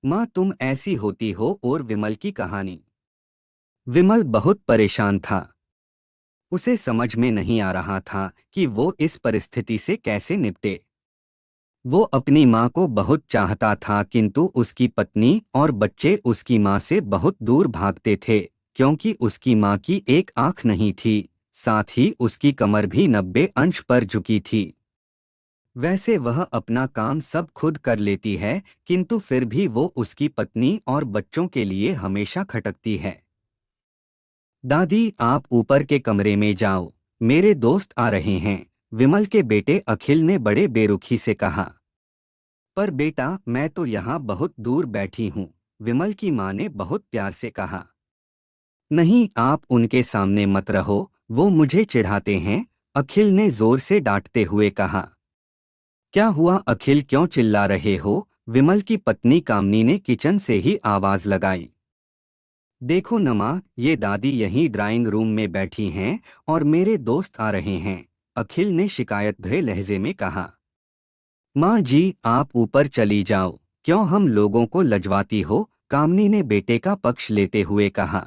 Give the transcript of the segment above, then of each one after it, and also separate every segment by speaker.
Speaker 1: माँ तुम ऐसी होती हो। और विमल की कहानी। विमल बहुत परेशान था। उसे समझ में नहीं आ रहा था कि वो इस परिस्थिति से कैसे निपटे। वो अपनी माँ को बहुत चाहता था, किंतु उसकी पत्नी और बच्चे उसकी माँ से बहुत दूर भागते थे, क्योंकि उसकी माँ की एक आंख नहीं थी, साथ ही उसकी कमर भी 90 अंश पर झुकी थी। वैसे वह अपना काम सब खुद कर लेती है, किंतु फिर भी वो उसकी पत्नी और बच्चों के लिए हमेशा खटकती है। दादी, आप ऊपर के कमरे में जाओ, मेरे दोस्त आ रहे हैं, विमल के बेटे अखिल ने बड़े बेरुखी से कहा। पर बेटा, मैं तो यहाँ बहुत दूर बैठी हूँ, विमल की माँ ने बहुत प्यार से कहा। नहीं, आप उनके सामने मत रहो, वो मुझे चिढ़ाते हैं, अखिल ने जोर से डांटते हुए कहा। क्या हुआ अखिल, क्यों चिल्ला रहे हो? विमल की पत्नी कामनी ने किचन से ही आवाज लगाई। देखो नमा, ये दादी यहीं ड्राइंग रूम में बैठी हैं और मेरे दोस्त आ रहे हैं, अखिल ने शिकायत भरे लहजे में कहा। माँ जी, आप ऊपर चली जाओ, क्यों हम लोगों को लजवाती हो? कामनी ने बेटे का पक्ष लेते हुए कहा।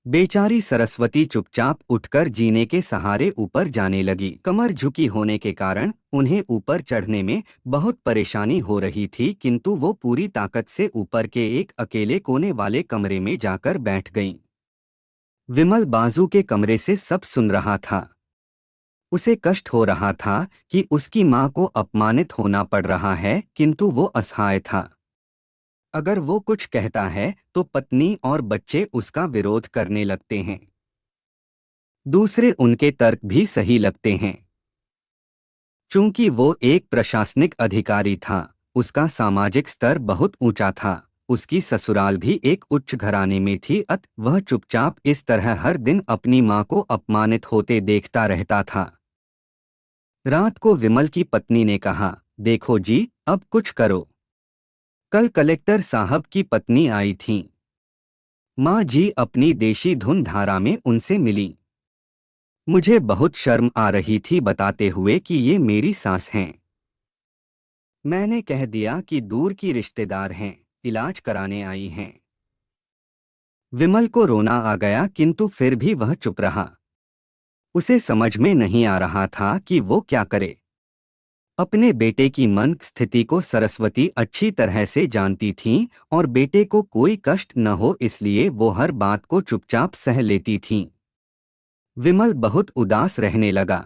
Speaker 1: बेचारी सरस्वती चुपचाप उठकर जीने के सहारे ऊपर जाने लगी। कमर झुकी होने के कारण उन्हें ऊपर चढ़ने में बहुत परेशानी हो रही थी, किंतु वो पूरी ताकत से ऊपर के एक अकेले कोने वाले कमरे में जाकर बैठ गईं। विमल बाजू के कमरे से सब सुन रहा था। उसे कष्ट हो रहा था कि उसकी माँ को अपमानित होना पड़ रहा है, किंतु वो असहाय था। अगर वो कुछ कहता है तो पत्नी और बच्चे उसका विरोध करने लगते हैं। दूसरे उनके तर्क भी सही लगते हैं। चूंकि वो एक प्रशासनिक अधिकारी था, उसका सामाजिक स्तर बहुत ऊंचा था, उसकी ससुराल भी एक उच्च घराने में थी, अतः वह चुपचाप इस तरह हर दिन अपनी माँ को अपमानित होते देखता रहता था। रात को विमल की पत्नी ने कहा, देखो जी, अब कुछ करो। कल कलेक्टर साहब की पत्नी आई थीं। माँ जी अपनी देशी धुन धारा में उनसे मिली। मुझे बहुत शर्म आ रही थी बताते हुए कि ये मेरी सास हैं। मैंने कह दिया कि दूर की रिश्तेदार हैं, इलाज कराने आई हैं। विमल को रोना आ गया, किंतु फिर भी वह चुप रहा। उसे समझ में नहीं आ रहा था कि वो क्या करे। अपने बेटे की मन स्थिति को सरस्वती अच्छी तरह से जानती थीं और बेटे को कोई कष्ट न हो इसलिए वो हर बात को चुपचाप सह लेती थीं। विमल बहुत उदास रहने लगा।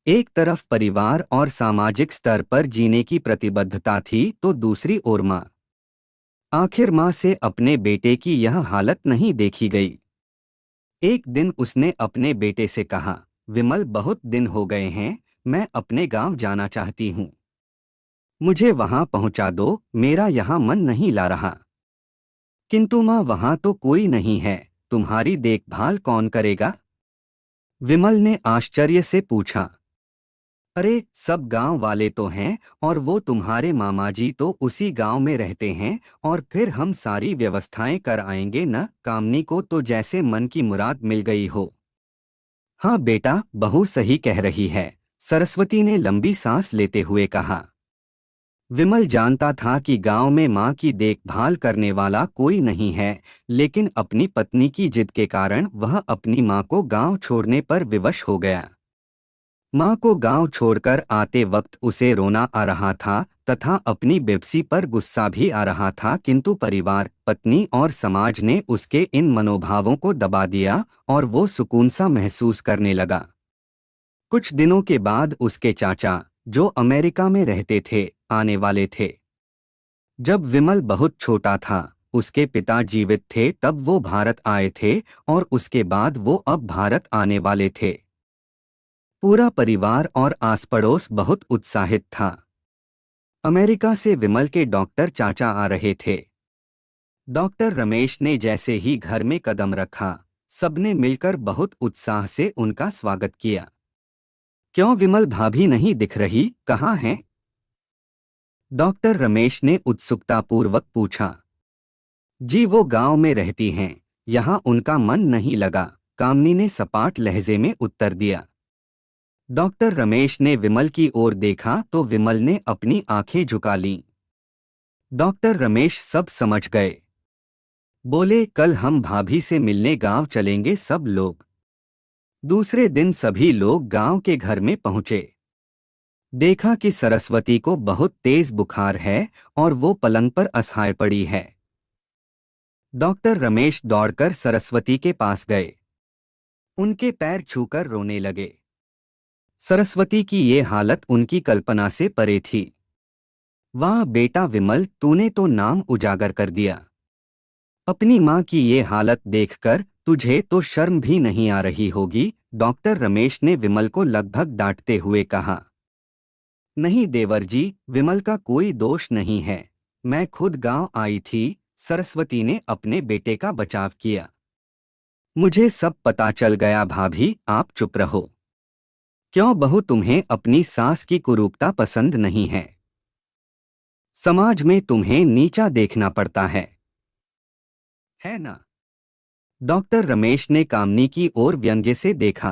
Speaker 1: एक तरफ परिवार और सामाजिक स्तर पर जीने की प्रतिबद्धता थी, तो दूसरी ओर माँ। आखिर माँ से अपने बेटे की यह हालत नहीं देखी गई। एक दिन उसने अपने बेटे से कहा, विमल, बहुत दिन हो गए हैं, मैं अपने गांव जाना चाहती हूँ। मुझे वहां पहुंचा दो, मेरा यहाँ मन नहीं ला रहा। किंतु माँ, वहां तो कोई नहीं है, तुम्हारी देखभाल कौन करेगा? विमल ने आश्चर्य से पूछा। अरे, सब गांव वाले तो हैं, और वो तुम्हारे मामा जी तो उसी गांव में रहते हैं, और फिर हम सारी व्यवस्थाएं कर आएंगे न। कामनी को तो जैसे मन की मुराद मिल गई हो। हाँ बेटा, बहू सही कह रही है, सरस्वती ने लंबी सांस लेते हुए कहा। विमल जानता था कि गांव में मां की देखभाल करने वाला कोई नहीं है, लेकिन अपनी पत्नी की जिद के कारण वह अपनी मां को गांव छोड़ने पर विवश हो गया। माँ को गांव छोड़कर आते वक्त उसे रोना आ रहा था तथा अपनी बेबसी पर गुस्सा भी आ रहा था, किंतु परिवार, पत्नी और समाज ने उसके इन मनोभावों को दबा दिया और वो सुकून सा महसूस करने लगा। कुछ दिनों के बाद उसके चाचा, जो अमेरिका में रहते थे, आने वाले थे। जब विमल बहुत छोटा था, उसके पिता जीवित थे तब वो भारत आए थे, और उसके बाद वो अब भारत आने वाले थे। पूरा परिवार और आस पड़ोस बहुत उत्साहित था। अमेरिका से विमल के डॉक्टर चाचा आ रहे थे। डॉक्टर रमेश ने जैसे ही घर में कदम रखा, सबने मिलकर बहुत उत्साह से उनका स्वागत किया। क्यों विमल भाभी नहीं दिख रही, कहाँ हैं? डॉक्टर रमेश ने उत्सुकतापूर्वक पूछा। जी, वो गांव में रहती हैं, यहाँ उनका मन नहीं लगा, कामनी ने सपाट लहजे में उत्तर दिया। डॉक्टर रमेश ने विमल की ओर देखा तो विमल ने अपनी आंखें झुका लीं। डॉक्टर रमेश सब समझ गए। बोले, कल हम भाभी से मिलने गांव चलेंगे सब लोग। दूसरे दिन सभी लोग गांव के घर में पहुंचे। देखा कि सरस्वती को बहुत तेज बुखार है और वो पलंग पर असहाय पड़ी है। डॉक्टर रमेश दौड़कर सरस्वती के पास गए। उनके पैर छूकर रोने लगे। सरस्वती की ये हालत उनकी कल्पना से परे थी। वाह बेटा विमल, तूने तो नाम उजागर कर दिया। अपनी माँ की ये हालत देखकर तुझे तो शर्म भी नहीं आ रही होगी। डॉक्टर रमेश ने विमल को लगभग डांटते हुए कहा। नहीं देवर जी, विमल का कोई दोष नहीं है। मैं खुद गांव आई थी। सरस्वती ने अपने बेटे का बचाव किया। मुझे सब पता चल गया भाभी, आप चुप रहो। क्यों बहू, तुम्हें अपनी सास की कुरूपता पसंद नहीं है? समाज में तुम्हें नीचा देखना पड़ता है ना? डॉक्टर रमेश ने कामनी की ओर व्यंग्य से देखा।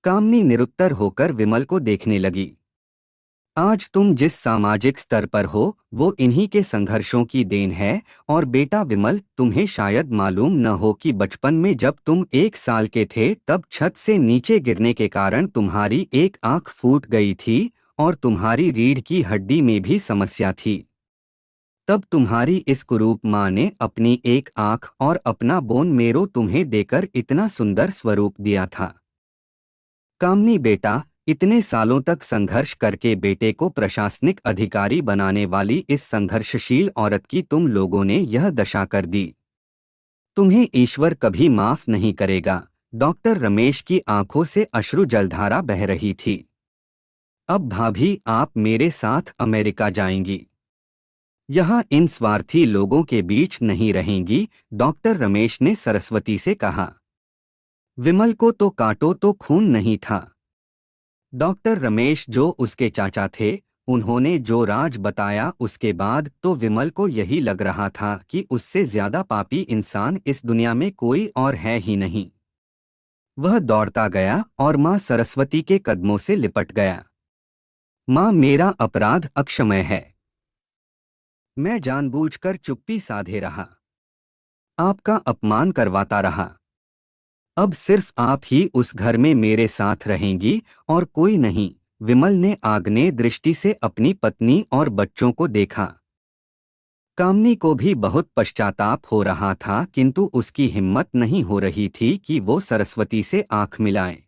Speaker 1: कामनी निरुत्तर होकर विमल को देखने लगी। आज तुम जिस सामाजिक स्तर पर हो वो इन्हीं के संघर्षों की देन है। और बेटा विमल, तुम्हें शायद मालूम न हो कि बचपन में जब तुम 1 साल के थे तब छत से नीचे गिरने के कारण तुम्हारी एक आंख फूट गई थी और तुम्हारी रीढ़ की हड्डी में भी समस्या थी। तब तुम्हारी इस कुरूप माँ ने अपनी एक आंख और अपना बोन मेरो तुम्हें देकर इतना सुंदर स्वरूप दिया था। कामनी बेटा, इतने सालों तक संघर्ष करके बेटे को प्रशासनिक अधिकारी बनाने वाली इस संघर्षशील औरत की तुम लोगों ने यह दशा कर दी। तुम्हें ईश्वर कभी माफ नहीं करेगा। डॉक्टर रमेश की आंखों से अश्रु जलधारा बह रही थी। अब भाभी, आप मेरे साथ अमेरिका जाएंगी। यहाँ इन स्वार्थी लोगों के बीच नहीं रहेंगी। डॉक्टर रमेश ने सरस्वती से कहा। विमल को तो काटो तो खून नहीं था। डॉक्टर रमेश जो उसके चाचा थे, उन्होंने जो राज बताया उसके बाद तो विमल को यही लग रहा था कि उससे ज्यादा पापी इंसान इस दुनिया में कोई और है ही नहीं। वह दौड़ता गया और माँ सरस्वती के कदमों से लिपट गया। माँ, मेरा अपराध अक्षम्य है। मैं जानबूझकर चुप्पी साधे रहा, आपका अपमान करवाता रहा। अब सिर्फ आप ही उस घर में मेरे साथ रहेंगी और कोई नहीं। विमल ने आग्नेय दृष्टि से अपनी पत्नी और बच्चों को देखा। कामनी को भी बहुत पश्चाताप हो रहा था, किंतु उसकी हिम्मत नहीं हो रही थी कि वो सरस्वती से आंख मिलाए।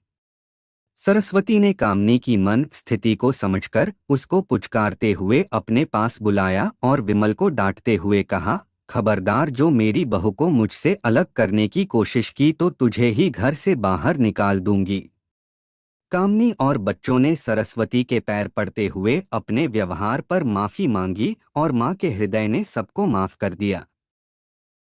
Speaker 1: सरस्वती ने कामनी की मन स्थिति को समझकर उसको पुचकारते हुए अपने पास बुलाया और विमल को डांटते हुए कहा, खबरदार, जो मेरी बहू को मुझसे अलग करने की कोशिश की तो तुझे ही घर से बाहर निकाल दूंगी। कामनी और बच्चों ने सरस्वती के पैर पड़ते हुए अपने व्यवहार पर माफी मांगी और मां के हृदय ने सबको माफ कर दिया।